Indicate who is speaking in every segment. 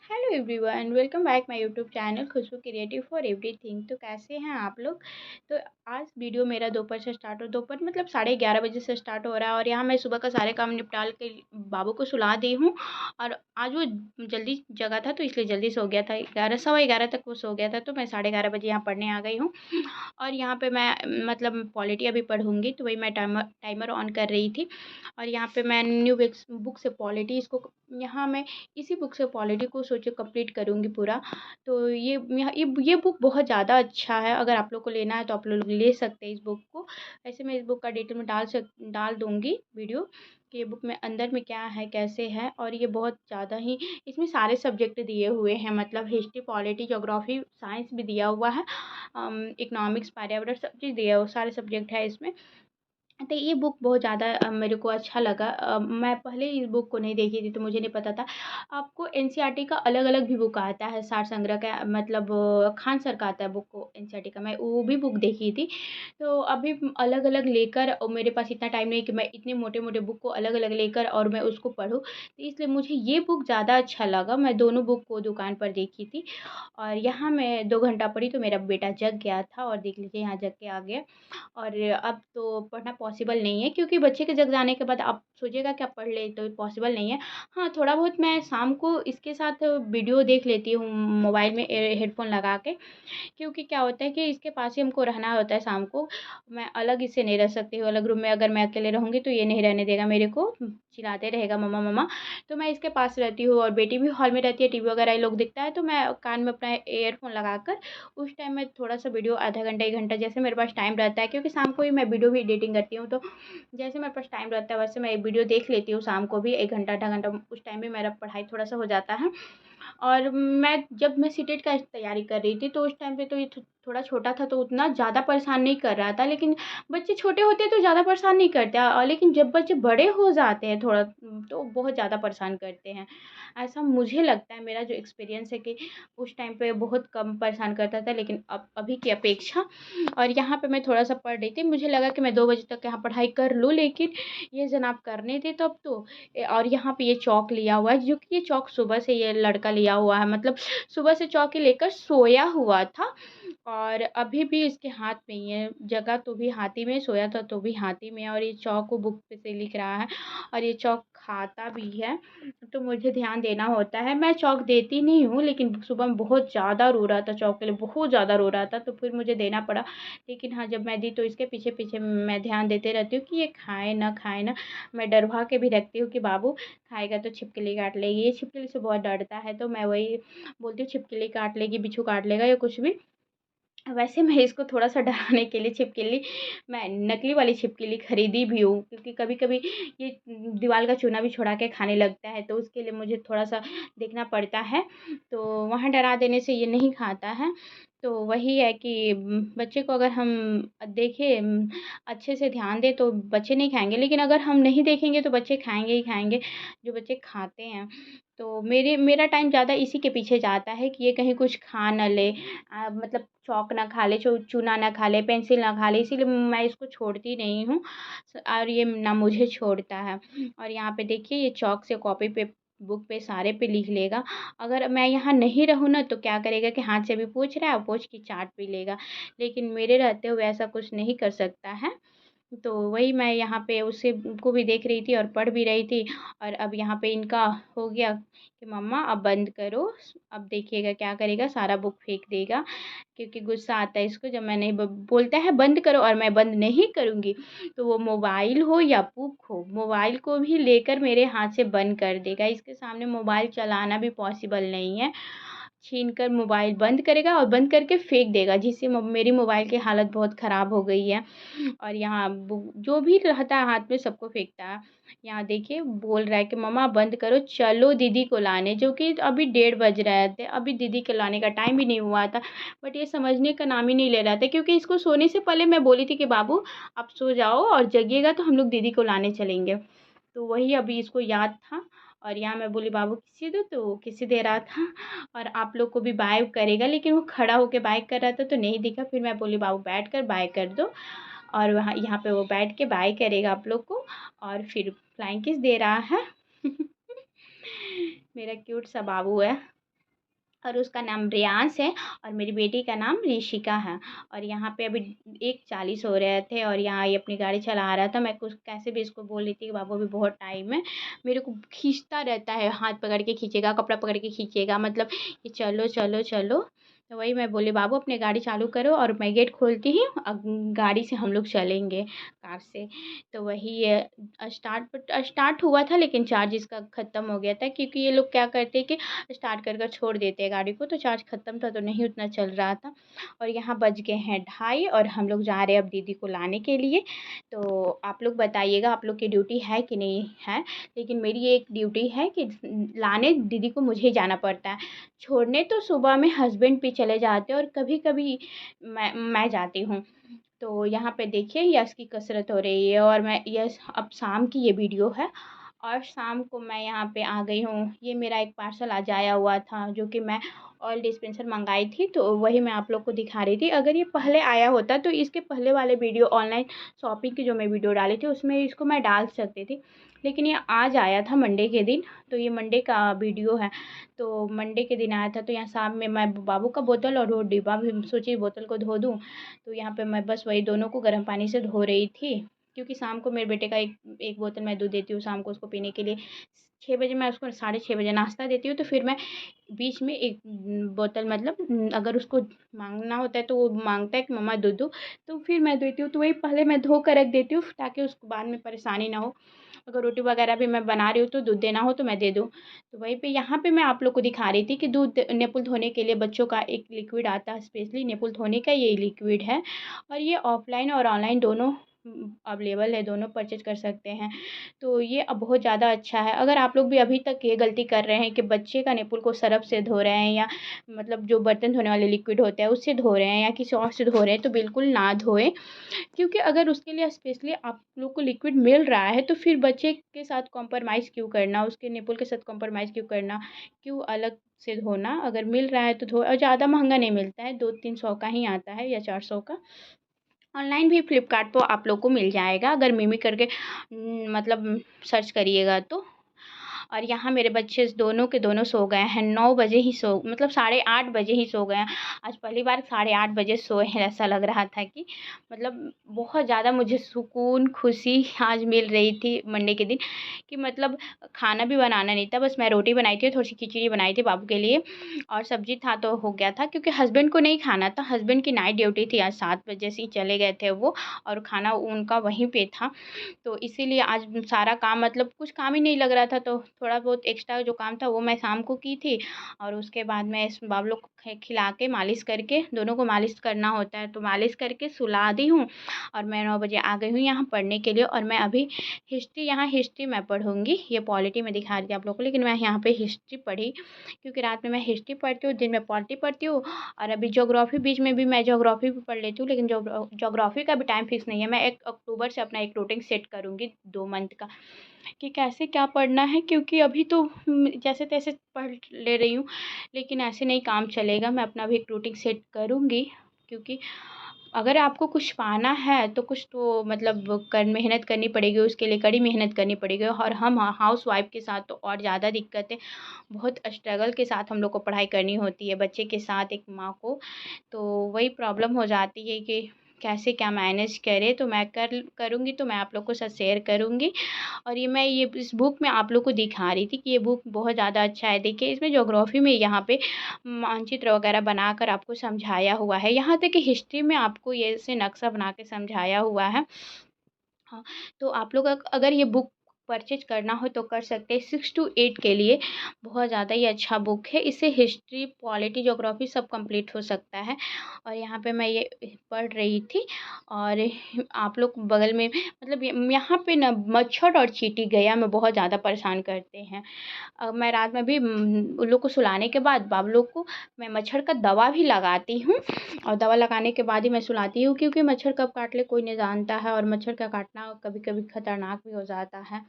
Speaker 1: Hello everyone, welcome back my YouTube channel Khushboo creative for everything. तो कैसे हैं आप लोग। तो आज वीडियो मेरा दोपहर से स्टार्ट हो दोपहर मतलब 11:30 बजे से स्टार्ट हो रहा है। और यहाँ मैं सुबह का सारे काम निपटाल के बाबू को सुला दी हूँ। और आज वो जल्दी जगा था तो इसलिए जल्दी सो गया था। 11 सवा 11 तक वो सो गया था, तो मैं 11:30 बजे यहाँ पढ़ने आ गई हूँ। और यहाँ पे मैं मतलब पॉलिटी अभी पढ़ूंगी, तो वही मैं टाइमर टाइमर ऑन कर रही थी। और यहाँ पे मैं न्यू बुक से पॉलिटी इसको यहाँ मैं इसी बुक से पॉलिटी को सोचे कंप्लीट करूँगी पूरा। तो ये बुक बहुत ज़्यादा अच्छा है। अगर आप लोग को लेना है तो आप लोग ले सकते हैं इस बुक को। ऐसे मैं इस बुक का डिटेल में डाल दूँगी वीडियो कि ये बुक में अंदर में क्या है कैसे है। और ये बहुत ज़्यादा ही इसमें सारे सब्जेक्ट दिए हुए हैं, मतलब हिस्ट्री, पॉलिटी, ज्योग्राफी, साइंस भी दिया हुआ है, इकोनॉमिक्स, पर्यावरण, सब चीज़ दिया हुआ, सारे सब्जेक्ट है इसमें। तो ये बुक बहुत ज़्यादा मेरे को अच्छा लगा। मैं पहले इस बुक को नहीं देखी थी तो मुझे नहीं पता था। आपको एनसीईआरटी का अलग-अलग भी बुक आता है, सार संग्रह का, मतलब खान सर का आता है बुक को एनसीईआरटी का। मैं वो भी बुक देखी थी। तो अभी अलग-अलग लेकर, और मेरे पास इतना टाइम नहीं कि मैं इतने मोटे-मोटे बुक को अलग-अलग लेकर और मैं उसको पढूँ। तो इसलिए मुझे ये बुक ज़्यादा अच्छा लगा। मैं दोनों बुक को दुकान पर देखी थी। और यहाँ मैं 2 घंटा पढ़ी तो मेरा बेटा जग गया था, और देख लीजिए यहाँ जग के आ गया। और अब तो पढ़ना पॉसिबल नहीं है, क्योंकि बच्चे के जग जाने के बाद आप सोचिएगा कि आप पढ़ लें तो पॉसिबल नहीं है। हाँ, थोड़ा बहुत मैं शाम को इसके साथ वीडियो देख लेती हूँ मोबाइल में हेडफ़ोन लगा के। क्योंकि क्या होता है कि इसके पास ही हमको रहना होता है शाम को। मैं अलग इससे नहीं रह सकती हूँ, अलग रूम में अगर मैं अकेले रहूँगी तो ये नहीं रहने देगा मेरे को, चिल्लाते रहेगा मम्मा मम्मा। तो मैं इसके पास रहती हूँ, और बेटी भी हॉल में रहती है, टीवी वगैरह ये लोग दिखता है तो मैं कान में अपना ईयरफ़ोन लगाकर उस टाइम में थोड़ा-सा वीडियो आधा घंटा 1 घंटा जैसे मेरे पास टाइम रहता है, क्योंकि शाम को ही मैं वीडियो भी एडिटिंग करती हूँ। तो जैसे मेरे पास टाइम रहता है वैसे मैं वीडियो देख लेती हूँ शाम को भी 1 घंटा आधा घंटा, उस टाइम भी मेरा पढ़ाई थोड़ा-सा हो जाता है। और जब मैं सीटेट का तैयारी कर रही थी तो उस टाइम पे तो ये थोड़ा छोटा था तो उतना ज़्यादा परेशान नहीं कर रहा था। लेकिन बच्चे छोटे होते हैं तो ज़्यादा परेशान नहीं करते, लेकिन जब बच्चे बड़े हो जाते हैं थोड़ा, तो बहुत ज़्यादा परेशान करते हैं। ऐसा मुझे लगता है, मेरा जो एक्सपीरियंस है कि उस टाइम पे बहुत कम परेशान करता था, लेकिन अब अभी की अपेक्षा। और यहाँ पे मैं थोड़ा-सा पढ़ रही थी, मुझे लगा कि मैं 2 बजे तक यहाँ पढ़ाई कर लूँ, लेकिन ये जनाब करने थे तब तो। और यहाँ पे ये चॉक लिया हुआ है, जो कि ये चॉक सुबह से ये लड़का लिया हुआ है, मतलब सुबह से चॉक ही लेकर सोया हुआ था। और अभी भी इसके हाथ में ही है, जगह तो भी हाथ ही में, सोया था तो भी हाथ ही में, और ये चॉक को बुक पे से लिख रहा है। और ये चॉक खाता भी है, तो मुझे ध्यान देना होता है। मैं चॉक देती नहीं हूँ, लेकिन सुबह में बहुत ज़्यादा रो रहा था, चॉक के लिए बहुत ज़्यादा रो रहा था, तो फिर मुझे देना पड़ा। लेकिन हाँ, जब मैं दी तो इसके पीछे-पीछे मैं ध्यान देते रहती हूँ कि ये खाए ना खाए ना। मैं डरवा के भी रखती हूँ कि बाबू खाएगा तो छिपकली काट लेगी। ये छिपकली से बहुत डरता है, तो मैं वही बोलती हूँ छिपकली काट लेगी, बिच्छू काट लेगा या कुछ भी। वैसे मैं इसको थोड़ा-सा डराने के लिए छिपकली, मैं नकली वाली छिपकली खरीदी भी हूँ, क्योंकि कभी-कभी ये दीवार का चूना भी छुड़ा के खाने लगता है, तो उसके लिए मुझे थोड़ा-सा देखना पड़ता है। तो वहाँ डरा देने से ये नहीं खाता है। तो वही है कि बच्चे को अगर हम देखें, अच्छे से ध्यान दें तो बच्चे नहीं खाएँगे, लेकिन अगर हम नहीं देखेंगे तो बच्चे खाएँगे ही खाएँगे, जो बच्चे खाते हैं। तो मेरा टाइम ज़्यादा इसी के पीछे जाता है कि ये कहीं कुछ खा ना ले, मतलब चॉक ना खा ले, चूना ना खा ले, पेंसिल ना खा ले, इसीलिए मैं इसको छोड़ती नहीं हूँ। और ये ना मुझे छोड़ता है। और यहाँ पे देखिए ये चॉक से कॉपी पे, बुक पे, सारे पे लिख लेगा। अगर मैं यहाँ नहीं रहूँ ना तो क्या करेगा कि हाथ से भी पोंछ रहा है, पोंछ के चाट भी लेगा। लेकिन मेरे रहते हुए ऐसा कुछ नहीं कर सकता है। तो वही मैं यहाँ पे उसे को भी देख रही थी और पढ़ भी रही थी। और अब यहाँ पे इनका हो गया कि मम्मा अब बंद करो। अब देखिएगा क्या करेगा, सारा बुक फेंक देगा, क्योंकि गुस्सा आता है इसको जब मैं नहीं बोलता है बंद करो और मैं बंद नहीं करूँगी, तो वो मोबाइल हो या बुक हो, मोबाइल को भी लेकर मेरे हाथ से बंद कर देगा। इसके सामने मोबाइल चलाना भी पॉसिबल नहीं है। छीन कर मोबाइल बंद करेगा और बंद करके फेंक देगा, जिससे मेरी मोबाइल की हालत बहुत ख़राब हो गई है। और यहाँ जो भी रहता है हाथ में सबको फेंकता है। यहाँ देखिए बोल रहा है कि मम्मा बंद करो, चलो दीदी को लाने, जो कि अभी 1:30 बज रहे थे, अभी दीदी के लाने का टाइम भी नहीं हुआ था। बट ये समझने का नाम ही नहीं ले रहा था, क्योंकि इसको सोने से पहले मैं बोली थी कि बाबू आप सो जाओ और जगिएगा तो हम लोग दीदी को लाने चलेंगे। तो वही अभी इसको याद था। और यहाँ मैं बोली बाबू किसी दो, तो वो किसी दे रहा था। और आप लोग को भी बाय करेगा, लेकिन वो खड़ा होके बाय कर रहा था तो नहीं दिखा। फिर मैं बोली बाबू बैठ कर बाय कर दो। और वहाँ यहाँ पे वो बैठ के बाय करेगा आप लोग को, और फिर फ्लाइंग किस दे रहा है। मेरा क्यूट सा बाबू है। और उसका नाम रियांश है और मेरी बेटी का नाम ऋषिका है। और यहाँ पे अभी 1:40 हो रहे थे और यहाँ ये अपनी गाड़ी चला रहा था। मैं कुछ कैसे भी इसको बोल रही थी कि बाबू अभी बहुत टाइम है। मेरे को खींचता रहता है, हाथ पकड़ के खींचेगा, कपड़ा पकड़ के खींचेगा, मतलब कि चलो चलो चलो। तो वही मैं बोली बाबू अपनी गाड़ी चालू करो और मैं गेट खोलती ही गाड़ी से हम लोग चलेंगे, कार से। तो वही स्टार्ट हुआ था लेकिन चार्ज इसका ख़त्म हो गया था, क्योंकि ये लोग क्या करते हैं कि स्टार्ट कर कर छोड़ देते हैं गाड़ी को, तो चार्ज ख़त्म था तो नहीं उतना चल रहा था। और यहाँ बज गए हैं 2:30 और हम लोग जा रहे हैं अब दीदी को लाने के लिए। तो आप लोग बताइएगा आप लोग की ड्यूटी है कि नहीं है, लेकिन मेरी एक ड्यूटी है कि लाने दीदी को मुझे ही जाना पड़ता है। छोड़ने तो सुबह में हस्बैंड भी चले जाते हैं और कभी कभी मैं जाती हूँ। तो यहाँ पे देखिए यश की कसरत हो रही है और मैं यश अब शाम की ये वीडियो है। और शाम को मैं यहाँ पे आ गई हूँ। ये मेरा एक पार्सल आज आया हुआ था जो कि मैं ऑयल डिस्पेंसर मंगाई थी, तो वही मैं आप लोग को दिखा रही थी। अगर ये पहले आया होता तो इसके पहले वाले वीडियो ऑनलाइन शॉपिंग की जो मैं वीडियो डाली थी उसमें इसको मैं डाल सकती थी, लेकिन ये आज आया था मंडे के दिन। तो ये मंडे का वीडियो है। तो मंडे के दिन आया था, तो यहाँ शाम में मैं बाबू का बोतल और वो डिब्बा भी सोची बोतल को धो दूँ। तो यहाँ पे मैं बस वही दोनों को गर्म पानी से धो रही थी, क्योंकि शाम को मेरे बेटे का एक एक बोतल मैं दूध देती हूँ शाम को उसको पीने के लिए। 6 बजे मैं उसको 6:30 बजे नाश्ता देती हूँ, तो फिर मैं बीच में एक बोतल, मतलब अगर उसको मांगना होता है तो वो मांगता है कि मम्मा दूध दो, तो फिर मैं देती हूँ। तो वही पहले मैं धो कर रख देती हूँ ताकि उसको बाद में परेशानी ना हो। अगर रोटी वगैरह भी मैं बना रही हूँ तो दूध देना हो तो मैं दे दूँ। तो वहीं पे यहाँ पे मैं आप लोग को दिखा रही थी कि दूध निप्पल धोने के लिए बच्चों का एक लिक्विड आता है, स्पेशली निप्पल धोने का ये लिक्विड है। और ये ऑफलाइन और ऑनलाइन दोनों अवेलेबल है, दोनों परचेज कर सकते हैं। तो ये अब बहुत ज़्यादा अच्छा है। अगर आप लोग भी अभी तक ये गलती कर रहे हैं कि बच्चे का निप्पल को सरफ से धो रहे हैं, या मतलब जो बर्तन धोने वाले लिक्विड होते हैं उससे धो रहे हैं, या किसी और से धो रहे हैं, तो बिल्कुल ना धोएं। क्योंकि अगर उसके लिए स्पेशली आप लोग को लिक्विड मिल रहा है तो फिर बच्चे के साथ कॉम्प्रोमाइज़ क्यों करना, उसके निप्पल के साथ कॉम्प्रोमाइज़ क्यों करना, क्यों अलग से धोना। अगर मिल रहा है तो धो, और ज़्यादा महंगा नहीं मिलता है, 200-300 का ही आता है या 400 का। ऑनलाइन भी फ्लिपकार्ट पे आप लोग को मिल जाएगा अगर मिमी करके मतलब सर्च करिएगा तो। और यहाँ मेरे बच्चे दोनों के दोनों सो गए हैं, 9 बजे ही सो, मतलब 8:30 बजे ही सो गए हैं। आज पहली बार 8:30 बजे सोए हैं। ऐसा लग रहा था कि मतलब बहुत ज़्यादा मुझे सुकून खुशी आज मिल रही थी मंडे के दिन, कि मतलब खाना भी बनाना नहीं था, बस मैं रोटी बनाई थी, थोड़ी सी खिचड़ी बनाई थी बाबू के लिए, और सब्जी था तो हो गया था। क्योंकि हस्बैंड को नहीं खाना था, हस्बैंड की नाइट ड्यूटी थी, आज 7 बजे से ही चले गए थे वो, और खाना उनका वहीं पे था। तो इसीलिए आज सारा काम, मतलब कुछ काम ही नहीं लग रहा था, तो थोड़ा बहुत एक्स्ट्रा जो काम था वो मैं शाम को की थी। और उसके बाद मैं इस बाबू लोग को खिला के मालिश करके, दोनों को मालिश करना होता है, तो मालिश करके सुला दी हूँ। और मैं 9 बजे आ गई हूँ यहाँ पढ़ने के लिए। और मैं अभी हिस्ट्री मैं पढ़ूँगी। ये पॉलिटी में दिखा रही थी आप लोग को, लेकिन मैं यहाँ पे हिस्ट्री पढ़ी, क्योंकि रात में मैं हिस्ट्री पढ़ती हूँ, दिन में पॉलिटी पढ़ती हूँ। और अभी ज्योग्राफी बीच में भी मैं ज्योग्राफी भी पढ़ लेती हूँ, लेकिन ज्योग्राफी का भी टाइम फिक्स नहीं है। मैं 1 अक्टूबर से अपना एक रूटीन सेट करूँगी 2 मंथ का, कि कैसे क्या पढ़ना है, क्योंकि अभी तो जैसे तैसे पढ़ ले रही हूँ, लेकिन ऐसे नहीं काम चलेगा। मैं अपना भी एक रूटीन सेट करूँगी, क्योंकि अगर आपको कुछ पाना है तो कुछ तो मतलब मेहनत करनी पड़ेगी, उसके लिए कड़ी मेहनत करनी पड़ेगी। और हम हाउस वाइफ के साथ तो और ज़्यादा दिक्कत है, बहुत स्ट्रगल के साथ हम लोग को पढ़ाई करनी होती है बच्चे के साथ, एक माँ को। तो वही प्रॉब्लम हो जाती है कि कैसे क्या मैनेज करें। तो मैं करूँगी तो मैं आप लोग को साथ शेयर करूँगी। और ये इस बुक में आप लोग को दिखा रही थी कि ये बुक बहुत ज़्यादा अच्छा है। देखिए इसमें ज्योग्राफी में यहाँ पे मानचित्र वगैरह बनाकर आपको समझाया हुआ है, यहाँ तक कि हिस्ट्री में आपको ये ऐसे नक्शा बना के समझाया हुआ है। हाँ, तो आप लोग अगर ये बुक परचेज करना हो तो कर सकते हैं। 6 to 8 के लिए बहुत ज़्यादा ही अच्छा बुक है। इससे हिस्ट्री, पॉलिटी, ज्योग्राफी सब कंप्लीट हो सकता है। और यहाँ पे मैं ये पढ़ रही थी। और आप लोग बगल में, मतलब यहाँ पे ना मच्छर और चींटी गया में बहुत ज़्यादा परेशान करते हैं। मैं रात में भी उन लोग को सुलाने के बाद बाबू लोग को मैं मच्छर का दवा भी लगाती हूँ। और दवा लगाने के बाद ही मैं सुलाती हूँ, क्योंकि मच्छर कब काट ले कोई नहीं जानता है, और मच्छर का काटना कभी कभी खतरनाक भी हो जाता है।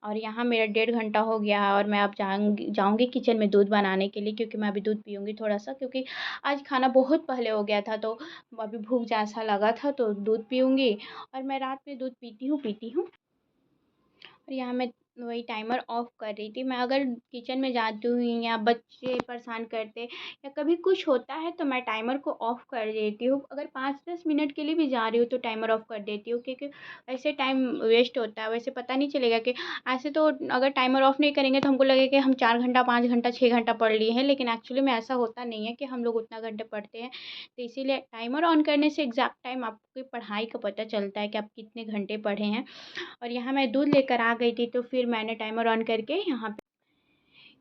Speaker 1: और यहाँ मेरा 1.5 घंटा हो गया है और मैं अब जाऊँगी किचन में दूध बनाने के लिए, क्योंकि मैं अभी दूध पीऊँगी थोड़ा सा, क्योंकि आज खाना बहुत पहले हो गया था, तो अभी भूख जैसा लगा था तो दूध पीऊँगी। और मैं रात में दूध पीती हूँ। और यहाँ मैं वही टाइमर ऑफ कर रही थी मैं। अगर किचन में जाती हूँ या बच्चे परेशान करते या कभी कुछ होता है तो मैं टाइमर को ऑफ कर देती हूँ। अगर 5-10 मिनट के लिए भी जा रही हूँ तो टाइमर ऑफ कर देती हूँ, क्योंकि ऐसे टाइम वेस्ट होता है। वैसे पता नहीं चलेगा कि ऐसे तो अगर टाइमर ऑफ नहीं करेंगे तो हमको लगेगा कि हम 4 घंटा 5 घंटा 6 घंटा पढ़ लिए हैं, लेकिन एक्चुअली में ऐसा होता नहीं है कि हम लोग उतना घंटे पढ़ते हैं। तो इसीलिए टाइमर ऑन करने से एग्जैक्ट टाइम आपकी पढ़ाई का पता चलता है कि आप कितने घंटे पढ़े हैं। और यहाँ मैं दूध लेकर आ गई थी तो फिर मैंने टाइमर ऑन करके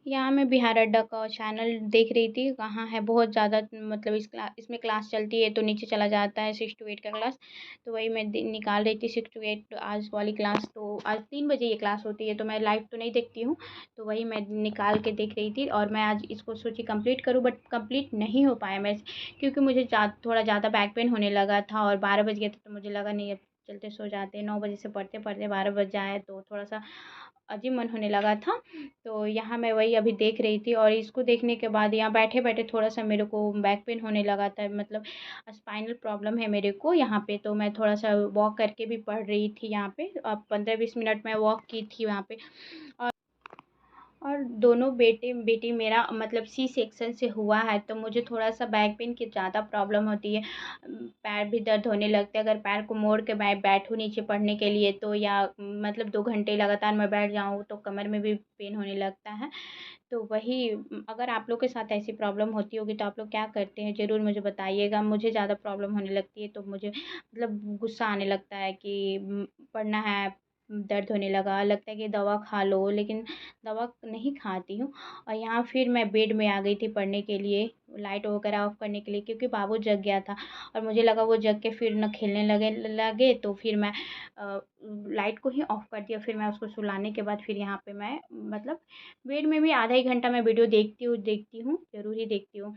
Speaker 1: यहाँ मैं बिहार अड्डा का चैनल देख रही थी, कहाँ है बहुत ज़्यादा, मतलब इसमें क्लास चलती है तो नीचे चला जाता है 6 to 8 का क्लास। तो वही मैं निकाल रही थी 6 to 8 आज वाली क्लास। तो आज 3 बजे ये क्लास होती है, तो मैं लाइव तो नहीं देखती हूँ। तो वही मैं निकाल के देख रही थी और मैं आज इसको सोची कंप्लीट करूँ, बट कंप्लीट नहीं हो पाया मैं, क्योंकि मुझे थोड़ा ज़्यादा बैक पेन होने लगा था और 12 बज गए थे। तो मुझे लगा नहीं, अब चलते सो जाते, 9 बजे से पढ़ते पढ़ते 12 बज जाए तो थोड़ा सा अजीब मन होने लगा था। तो यहाँ मैं वही अभी देख रही थी और इसको देखने के बाद यहाँ बैठे-बैठे थोड़ा-सा मेरे को बैक पेन होने लगा था, मतलब स्पाइनल प्रॉब्लम है मेरे को यहाँ पे। तो मैं थोड़ा-सा वॉक करके भी पढ़ रही थी यहाँ पे। 15-20 मिनट मैं वॉक की थी वहाँ पे। और और दोनों बेटी मेरा मतलब सी सेक्शन से हुआ है, तो मुझे थोड़ा-सा बैक पेन की ज़्यादा प्रॉब्लम होती है। पैर भी दर्द होने लगते हैं, अगर पैर को मोड़ के मैं बैठूँ नीचे पढ़ने के लिए तो, या मतलब 2 घंटे लगातार मैं बैठ जाऊँ तो कमर में भी पेन होने लगता है। तो वही अगर आप लोग के साथ ऐसी प्रॉब्लम होती होगी तो आप लोग क्या करते हैं ज़रूर मुझे बताइएगा। मुझे ज़्यादा प्रॉब्लम होने लगती है तो मुझे मतलब गुस्सा आने लगता है कि पढ़ना है, दर्द होने लगा, लगता है कि दवा खा लो, लेकिन दवा नहीं खाती हूँ। और यहाँ फिर मैं बेड में आ गई थी पढ़ने के लिए, लाइट वगैरह ऑफ करने के लिए, क्योंकि बाबू जग गया था और मुझे लगा वो जग के फिर न खेलने लगे तो फिर मैं लाइट को ही ऑफ कर दिया। फिर मैं उसको सुलाने के बाद फिर यहाँ पे मैं मतलब बेड में भी आधा 1 घंटा मैं वीडियो देखती हूँ ज़रूर ही देखती हूँ।